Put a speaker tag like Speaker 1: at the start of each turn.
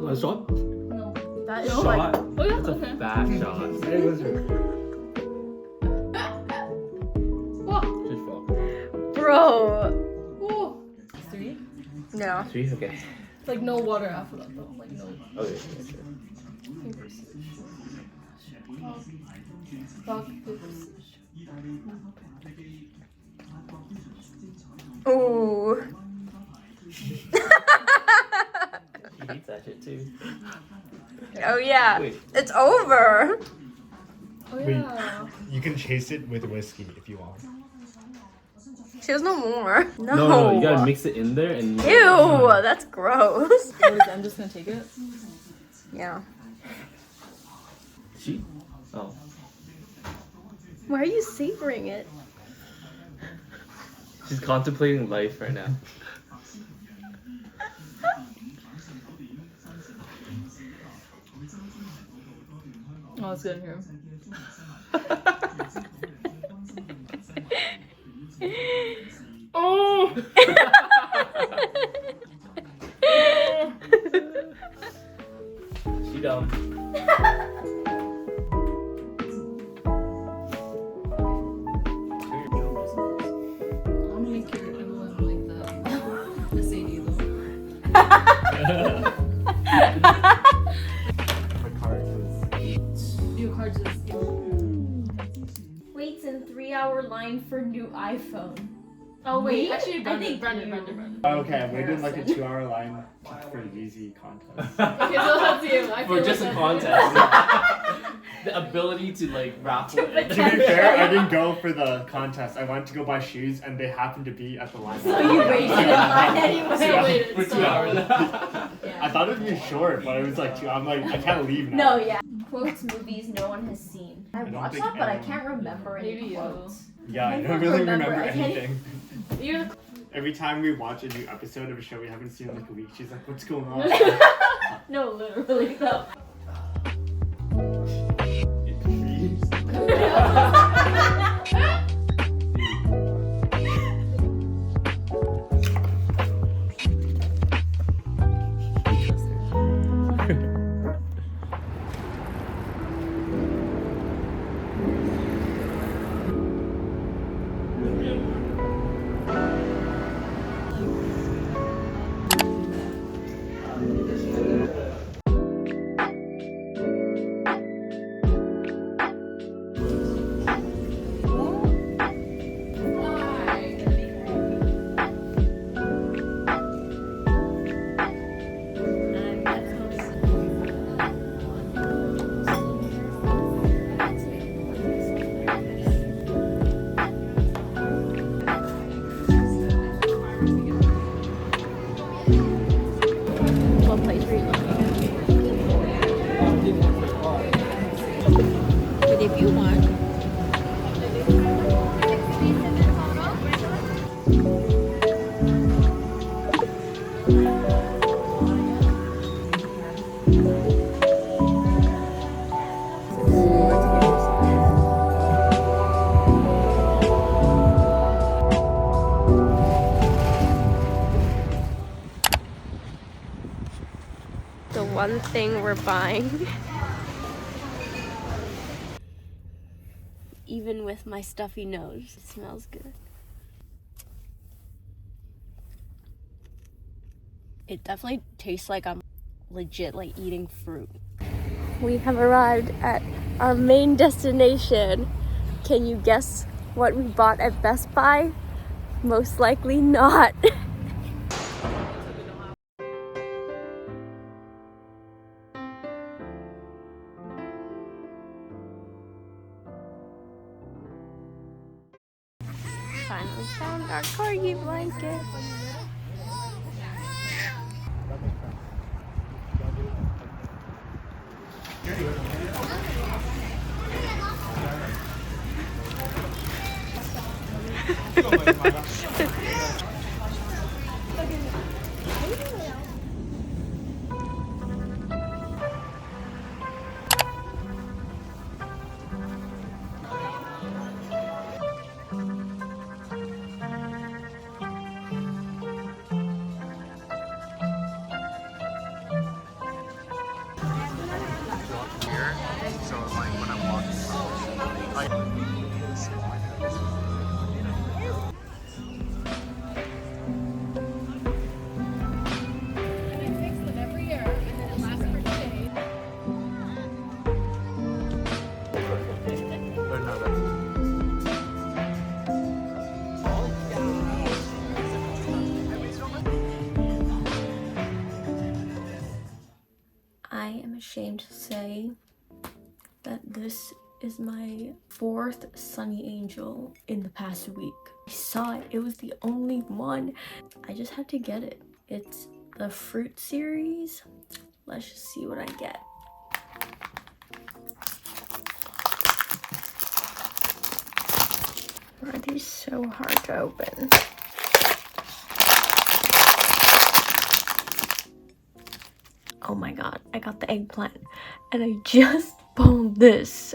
Speaker 1: A shot?
Speaker 2: No. That is
Speaker 1: Shot?
Speaker 2: like. Oh yeah.
Speaker 1: That's a
Speaker 2: Okay.
Speaker 1: fat shot.
Speaker 3: Hey, listen.
Speaker 1: Just fuck.
Speaker 4: Bro.
Speaker 2: Ooh. 3.
Speaker 4: No.
Speaker 1: 3? Okay.
Speaker 2: Like no water after that though. Like no.
Speaker 1: Okay, sure.
Speaker 2: Paper, scissors, shoot. Rock, paper, scissors, shoot.
Speaker 4: Ooh.
Speaker 1: She hates that shit too.
Speaker 4: Oh yeah.
Speaker 1: Wait.
Speaker 4: It's over.
Speaker 2: Oh yeah.
Speaker 3: You can chase it with whiskey if you want.
Speaker 4: She has no more. No.
Speaker 1: No, you gotta mix it in there and.
Speaker 4: Ew, that's gross.
Speaker 2: I'm just gonna take it.
Speaker 4: Yeah.
Speaker 1: She? Oh.
Speaker 4: Why are you savoring it?
Speaker 1: She's contemplating life right now.
Speaker 2: Oh, it's good here.
Speaker 4: Oh.
Speaker 1: She dumb.
Speaker 2: I'm gonna make your everyone like the SAD though.
Speaker 3: My card is 8.
Speaker 2: Your cards is.
Speaker 4: Waits in 3-hour line for new iPhone.
Speaker 2: Oh wait,
Speaker 4: Me?
Speaker 2: actually,
Speaker 4: I
Speaker 2: Brandon,
Speaker 4: think
Speaker 2: Brandon,
Speaker 4: you-
Speaker 2: Brandon, Brandon.
Speaker 3: Okay, I waited like a 2-hour line for the Yeezy contest.
Speaker 2: Okay, so that's you. I
Speaker 1: For
Speaker 2: feel
Speaker 1: just a
Speaker 2: like
Speaker 1: contest. The ability to like raffle it.
Speaker 3: To be fair, I didn't go for the contest. I wanted to go buy shoes, and they happened to be at the line.
Speaker 4: So you waited in line anyway.
Speaker 2: So wait,
Speaker 1: For
Speaker 2: so-
Speaker 1: 2 hours.
Speaker 3: I thought it would be short, but it was like 2. I'm like, I can't leave now.
Speaker 4: No, yeah. Quotes movies no one has seen. I
Speaker 3: don't
Speaker 4: watched
Speaker 3: think
Speaker 4: that, but I
Speaker 3: anyone-
Speaker 4: can't remember any
Speaker 2: Maybe you.
Speaker 4: quotes.
Speaker 3: Yeah, I
Speaker 4: I
Speaker 3: don't
Speaker 4: don't
Speaker 3: really
Speaker 4: remember.
Speaker 3: remember
Speaker 4: I can't-
Speaker 3: anything.
Speaker 2: You're the
Speaker 3: Every time we watch a new episode of a show we haven't seen in like a week, she's like, "What's going on?"
Speaker 4: No, literally though. What place were you looking at? But if you want. The one thing we're buying. Even with my stuffy nose, it smells good. It definitely tastes like I'm legit like eating fruit. We have arrived at our main destination. Can you guess what we bought at Best Buy? Most likely not. Finally found our corgi blanket. am ashamed to say that this is my 4th Sunny Angel in the past week. I saw it. It was the only one. I just had to get it. It's the fruit series. Let's just see what I get. Why are these so hard to open? Oh my god, I got the eggplant and I just pulled this.